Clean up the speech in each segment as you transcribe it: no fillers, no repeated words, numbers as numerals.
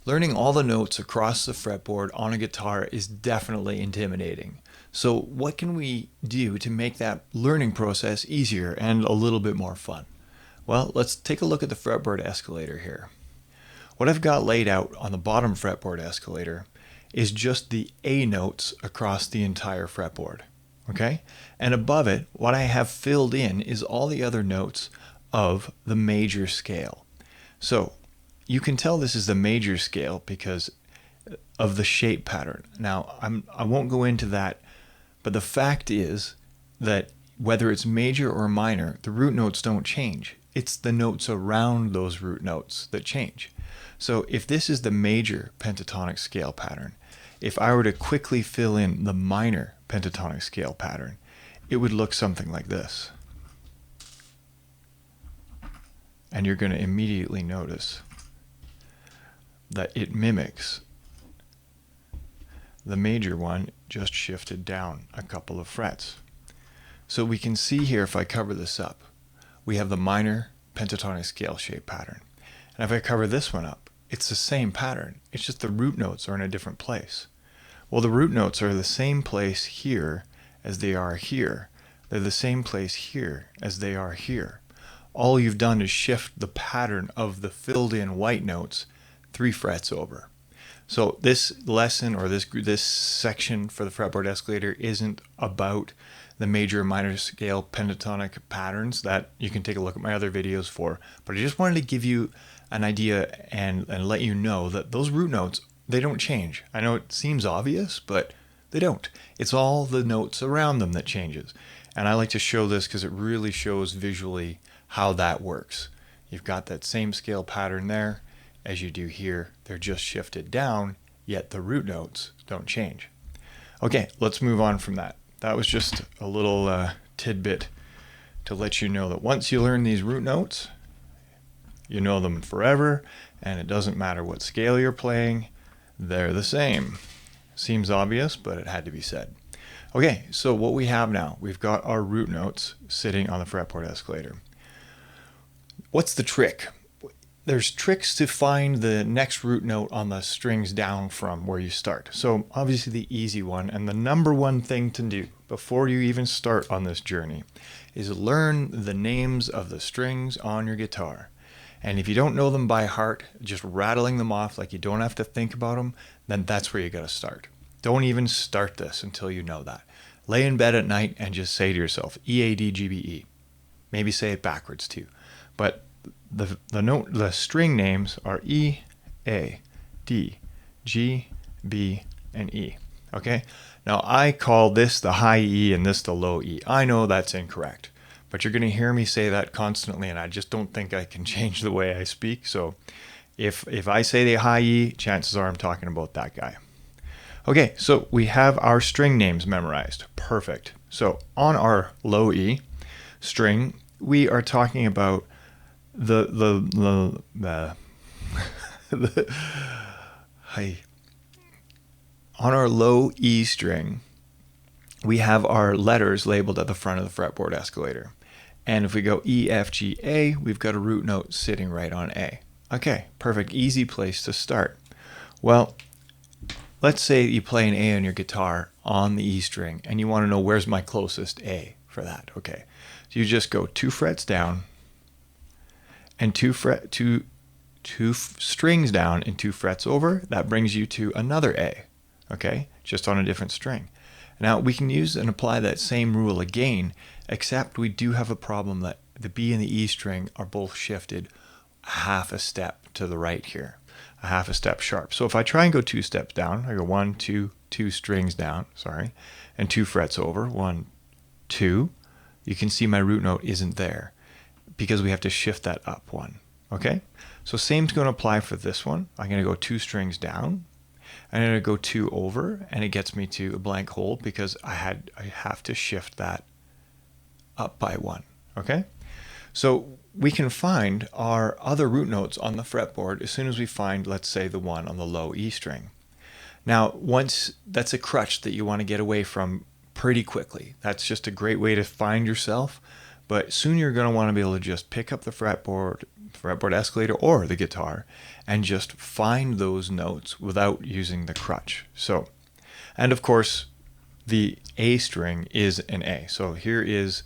Learning all the notes across the fretboard on a guitar is definitely intimidating. So what can we do to make that learning process easier and a little bit more fun? Well, let's take a look at the fretboard escalator here. What I've got laid out on the bottom fretboard escalator is just the A notes across the entire fretboard. Okay? And above it, what I have filled in is all the other notes of the major scale. So you can tell this is the major scale because of the shape pattern. Now, I won't go into that, but the fact is that whether it's major or minor, the root notes don't change. It's the notes around those root notes that change. So if this is the major pentatonic scale pattern, if I were to quickly fill in the minor pentatonic scale pattern, it would look something like this. And you're going to immediately notice that it mimics the major one, just shifted down a couple of frets. So we can see here, if I cover this up, we have the minor pentatonic scale shape pattern. And if I cover this one up, it's the same pattern. It's just the root notes are in a different place. Well, the root notes are the same place here as they are here. They're the same place here as they are here. All you've done is shift the pattern of the filled in white notes 3 frets over. So this lesson, or this section for the fretboard escalator, isn't about the major and minor scale pentatonic patterns that you can take a look at my other videos for. But I just wanted to give you an idea and let you know that those root notes, they don't change. I know it seems obvious, but they don't. It's all the notes around them that changes. And I like to show this because it really shows visually how that works. You've got that same scale pattern there as you do here. They're just shifted down, yet the root notes don't change. Okay, let's move on from that. That was just a little tidbit to let you know that once you learn these root notes, you know them forever, and it doesn't matter what scale you're playing, they're the same. Seems obvious, but it had to be said. Okay, so what we have now, we've got our root notes sitting on the fretboard escalator. What's the trick? There's tricks to find the next root note on the strings down from where you start. So obviously the easy one, and the number one thing to do before you even start on this journey, is learn the names of the strings on your guitar. And if you don't know them by heart, just rattling them off like you don't have to think about them, then that's where you got to start. Don't even start this until you know that. Lay in bed at night and just say to yourself, E-A-D-G-B-E. Maybe say it backwards too. But the string names are E, A, D, G, B, and E. Okay? Now I call this the high E and this the low E. I know that's incorrect, but you're going to hear me say that constantly, and I just don't think I can change the way I speak. So if I say the high E, chances are I'm talking about that guy. Okay, so we have our string names memorized. Perfect. So on our low E string, we are talking about the on our low E string, we have our letters labeled at the front of the fretboard escalator. And if we go E, F, G, A, we've got a root note sitting right on A. Okay, perfect, easy place to start. Well, let's say you play an A on your guitar on the E string, and you want to know where's my closest A for that. Okay, so you just go 2 frets down, and two strings down and 2 frets over. That brings you to another A, okay, just on a different string. Now we can use and apply that same rule again, except we do have a problem that the B and the E string are both shifted half a step to the right here, a half a step sharp. So if I try and go 2 steps down, I go 1, 2, 2 strings down, sorry, and 2 frets over, 1, 2, you can see my root note isn't there, because we have to shift that up 1, okay? So same's going to apply for this one. I'm going to go 2 strings down. I'm going to go 2 over, and it gets me to a blank hold because I have to shift that up by 1, okay? So we can find our other root notes on the fretboard as soon as we find, let's say, the one on the low E string. Now, once that's a crutch that you want to get away from pretty quickly. That's just a great way to find yourself. But soon you're going to want to be able to just pick up the fretboard escalator or the guitar and just find those notes without using the crutch. So, and of course, the A string is an A. So here is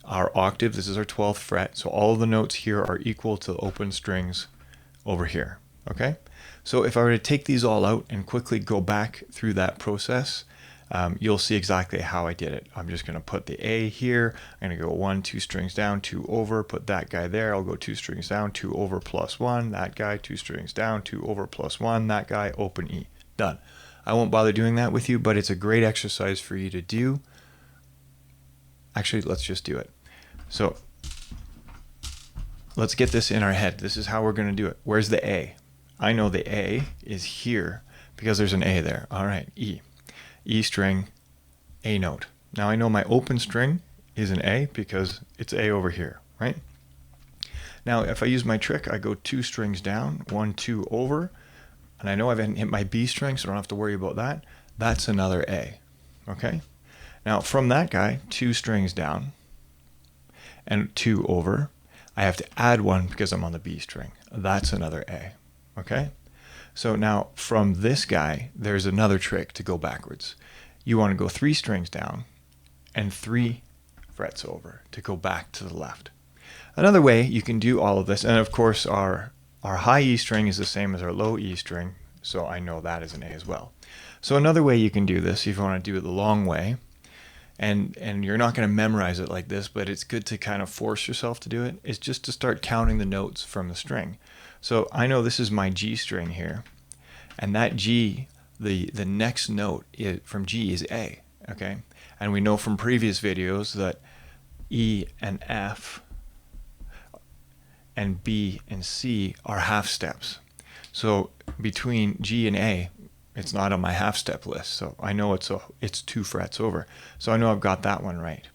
our octave. This is our 12th fret. So all of the notes here are equal to open strings over here. Okay? So if I were to take these all out and quickly go back through that process, you'll see exactly how I did it. I'm just going to put the A here. I'm going to go 1, 2 strings down, 2 over, put that guy there. I'll go 2 strings down, 2 over plus 1, that guy, 2 strings down, 2 over plus 1, that guy, open E. Done. I won't bother doing that with you, but it's a great exercise for you to do. Actually, let's just do it. So let's get this in our head. This is how we're going to do it. Where's the A? I know the A is here because there's an A there. All right, E. E string, A note. Now I know my open string is an A because it's A over here, right? Now if I use my trick, I go 2 strings down, 1, 2 over, and I know I haven't hit my B string, so I don't have to worry about that. That's another A, okay? Now from that guy, 2 strings down and 2 over, I have to add 1 because I'm on the B string. That's another A, okay? So now from this guy, there's another trick to go backwards. You want to go 3 strings down and 3 frets over to go back to the left. Another way you can do all of this, and of course our high E string is the same as our low E string, so I know that is an A as well. So another way you can do this, if you want to do it the long way, and you're not going to memorize it like this, but it's good to kind of force yourself to do it, is just to start counting the notes from the string. So I know this is my G string here, and that G, the next note from G is A, okay? And we know from previous videos that E and F and B and C are half steps. So between G and A, it's not on my half step list, so I know it's 2 frets over. So I know I've got that one right.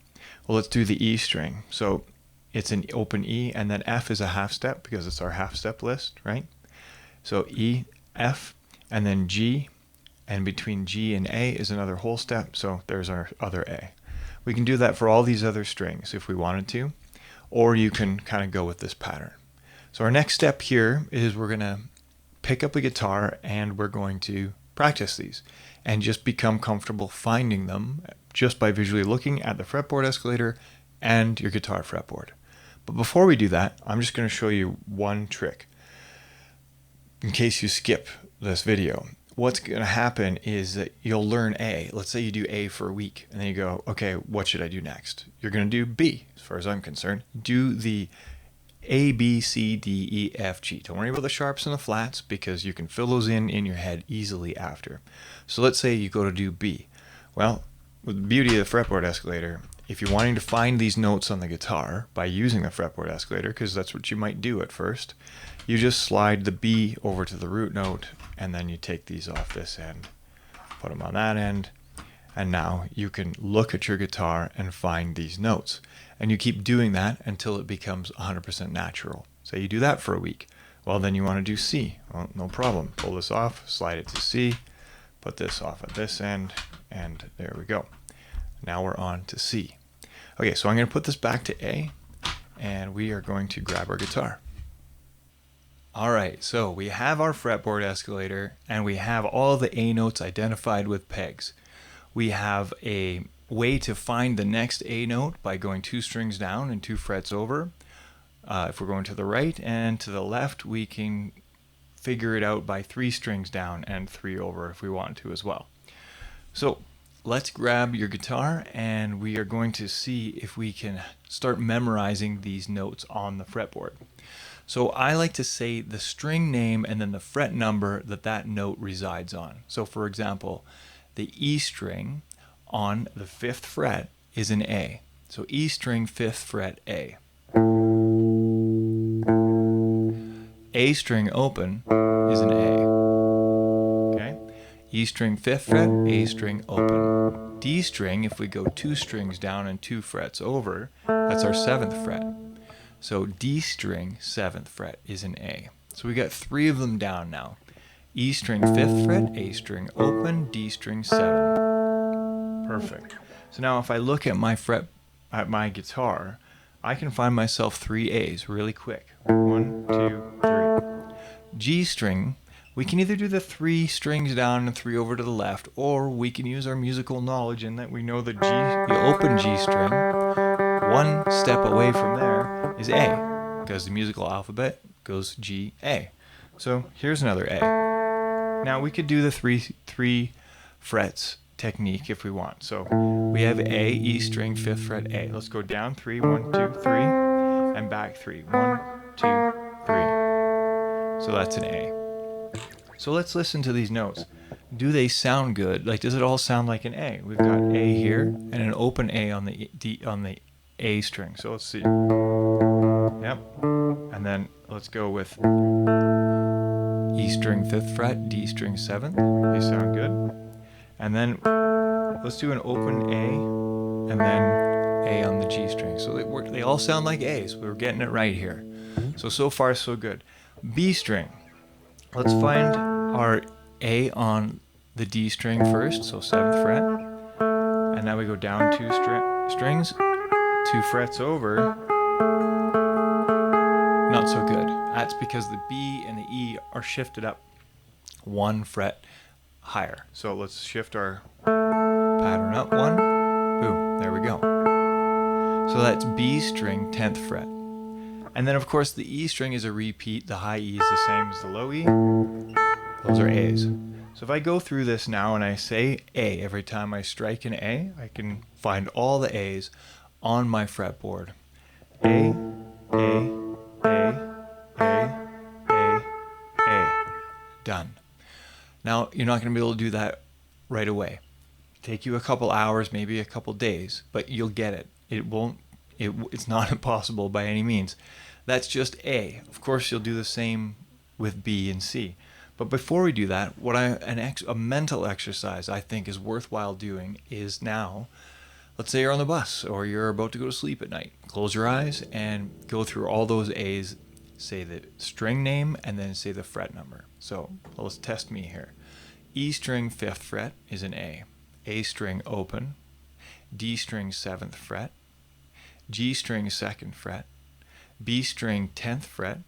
Well, let's do the E string. So it's an open E, and then F is a half step because it's our half step list, right? So E, F, and then G, and between G and A is another whole step, so there's our other A. We can do that for all these other strings if we wanted to, or you can kind of go with this pattern. So our next step here is we're going to pick up a guitar and we're going to practice these and just become comfortable finding them just by visually looking at the fretboard escalator and your guitar fretboard. But before we do that, I'm just going to show you one trick in case you skip this video. What's going to happen is that you'll learn A. Let's say you do A for a week, and then you go, okay, what should I do next? You're going to do B, as far as I'm concerned. Do the A, B, C, D, E, F, G. Don't worry about the sharps and the flats because you can fill those in your head easily after. So let's say you go to do B. Well, with the beauty of the fretboard escalator, if you're wanting to find these notes on the guitar by using the fretboard escalator, because that's what you might do at first, you just slide the B over to the root note, and then you take these off this end, put them on that end, and now you can look at your guitar and find these notes. And you keep doing that until it becomes 100% natural. Say you do that for a week. Well, then you want to do C. Well, no problem. Pull this off, slide it to C, put this off at this end, and there we go. Now we're on to C. Okay, so I'm going to put this back to A, and we are going to grab our guitar. All right, so we have our fretboard escalator, and we have all the A notes identified with pegs. We have a way to find the next A note by going 2 strings down and 2 frets over. If we're going to the right and to the left, we can figure it out by 3 strings down and 3 over if we want to as well. So let's grab your guitar and we are going to see if we can start memorizing these notes on the fretboard. So I like to say the string name and then the fret number that note resides on. So for example, the E string on the 5th fret is an A. So E string 5th fret A. A string open is an A. Okay? E string 5th fret, A string open. D string, if we go 2 strings down and 2 frets over, that's our 7th fret. So D string 7th fret is an A. So we got 3 of them down now. E string 5th fret, A string open, D string 7. Perfect. So now if I look at my guitar, I can find myself 3 A's really quick. 1, 2, 3. G string, we can either do the 3 strings down and 3 over to the left, or we can use our musical knowledge in that we know the open G string, 1 step away from there is A, because the musical alphabet goes G, A. So here's another A. Now we could do the three frets technique if we want. So we have A, E string, 5th fret, A. Let's go down 3, 1, 2, 3, and back 3, 1, 2, 3. So that's an A. So let's listen to these notes. Do they sound good? Like, does it all sound like an A? We've got A here and an open A on the A string. So let's see. Yep. And then let's go with E string 5th fret, D string 7th. They sound good. And then let's do an open A and then A on the G string. So they all sound like A's. We're getting it right here. So far so good. B string. Let's find our A on the D string first, so 7th fret. And now we go down 2 strings, 2 frets over. Not so good. That's because the B and the E are shifted up 1 fret higher. So let's shift our pattern up 1. Boom, there we go. So that's B string, 10th fret. And then of course the E string is a repeat. The high E is the same as the low E. Those are A's. So if I go through this now and I say A, every time I strike an A, I can find all the A's on my fretboard. A, A, A, A, A, A. Done. Now, you're not going to be able to do that right away. Take you a couple hours, maybe a couple days, but you'll get it. It's not impossible by any means. That's just A. Of course, you'll do the same with B and C. But before we do that, a mental exercise I think is worthwhile doing is now, let's say you're on the bus or you're about to go to sleep at night. Close your eyes and go through all those A's, say the string name, and then say the fret number. So let's test me here. E string 5th fret is an A. A string open. D string 7th fret. G string 2nd fret. B string 10th fret.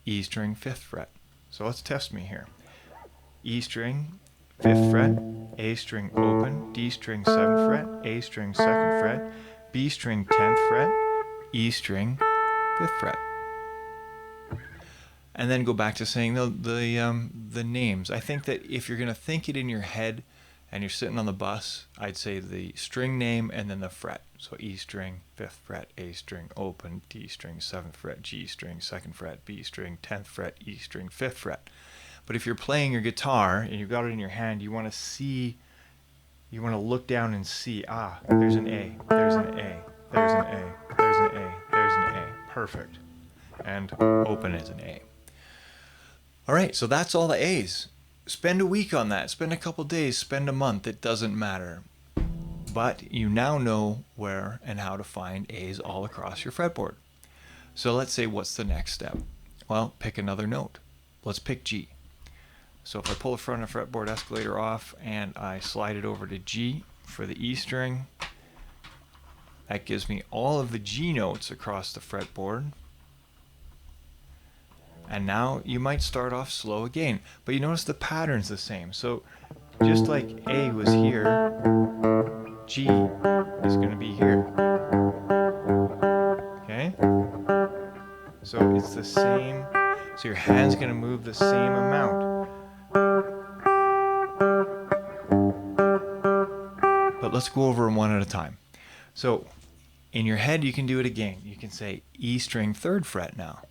E string 5th fret. So let's test me here. E string 5th fret. A string open. D string 7th fret. A string 2nd fret. B string 10th fret. E string 5th fret. And then go back to saying the names. I think that if you're going to think it in your head and you're sitting on the bus, I'd say the string name and then the fret. So E string 5th fret, A string open, D string 7th fret, G string 2nd fret, B string 10th fret, E string 5th fret. But if you're playing your guitar and you've got it in your hand, you want to look down and see, there's an A, there's an A, there's an A, there's an A, there's an A. Perfect. And open is an A. All right, so that's all the A's. Spend a week on that. Spend a couple days. Spend a month. It doesn't matter. But you now know where and how to find A's all across your fretboard. So let's say, what's the next step? Well, pick another note. Let's pick G. So if I pull the front of the fretboard escalator off and I slide it over to G for the E string, that gives me all of the G notes across the fretboard. And now you might start off slow again, but you notice the pattern's the same. So just like A was here, G is going to be here. Okay? So it's the same. So your hand's going to move the same amount. But let's go over them one at a time. So in your head, you can do it again. You can say E string 3rd fret now.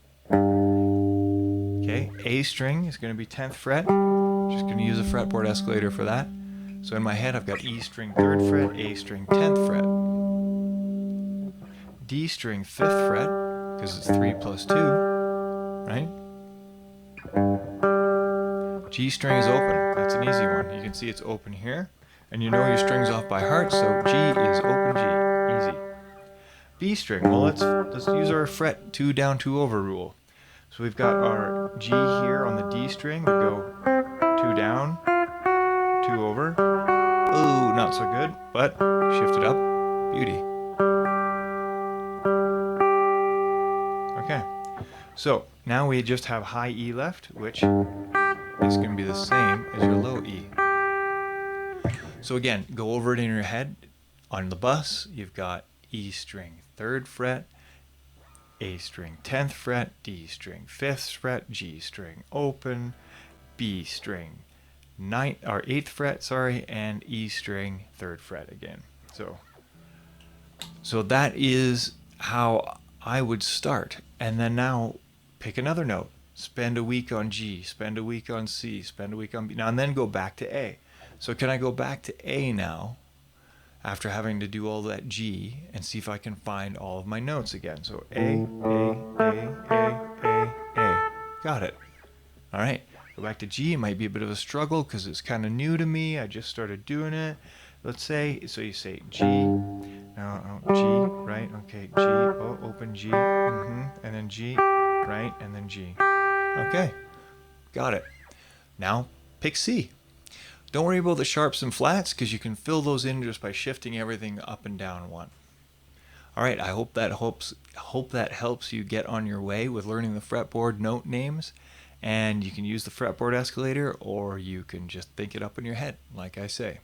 Okay, A string is going to be 10th fret. Just going to use a fretboard escalator for that. So in my head, I've got E string 3rd fret, A string 10th fret. D string 5th fret, because it's 3 plus 2, right? G string is open. That's an easy one. You can see it's open here. And you know your string's off by heart, so G is open G. Easy. B string, well, let's use our fret 2 down, 2 over rule. So we've got our G here on the D string. We go 2 down, 2 over. Ooh, not so good, but shift it up. Beauty. Okay. So now we just have high E left, which is going to be the same as your low E. So again, go over it in your head. On the bus, you've got E string 3rd fret, A string 10th fret, D string 5th fret, G string open, B string 8th fret, sorry, and E string 3rd fret again. So that is how I would start. And then now pick another note. Spend a week on G, spend a week on C, spend a week on B. Now and then go back to A. So can I go back to A now after having to do all that G and see if I can find all of my notes again? So A. Got it. All right. Go back to G. It might be a bit of a struggle because it's kind of new to me. I just started doing it. Let's say, so you say G, no, G, right? Okay, G, open G, and then G, right? And then G. Okay, got it. Now pick C. Don't worry about the sharps and flats because you can fill those in just by shifting everything up and down one. All right, I hope that helps you get on your way with learning the fretboard note names. And you can use the fretboard escalator, or you can just think it up in your head, like I say.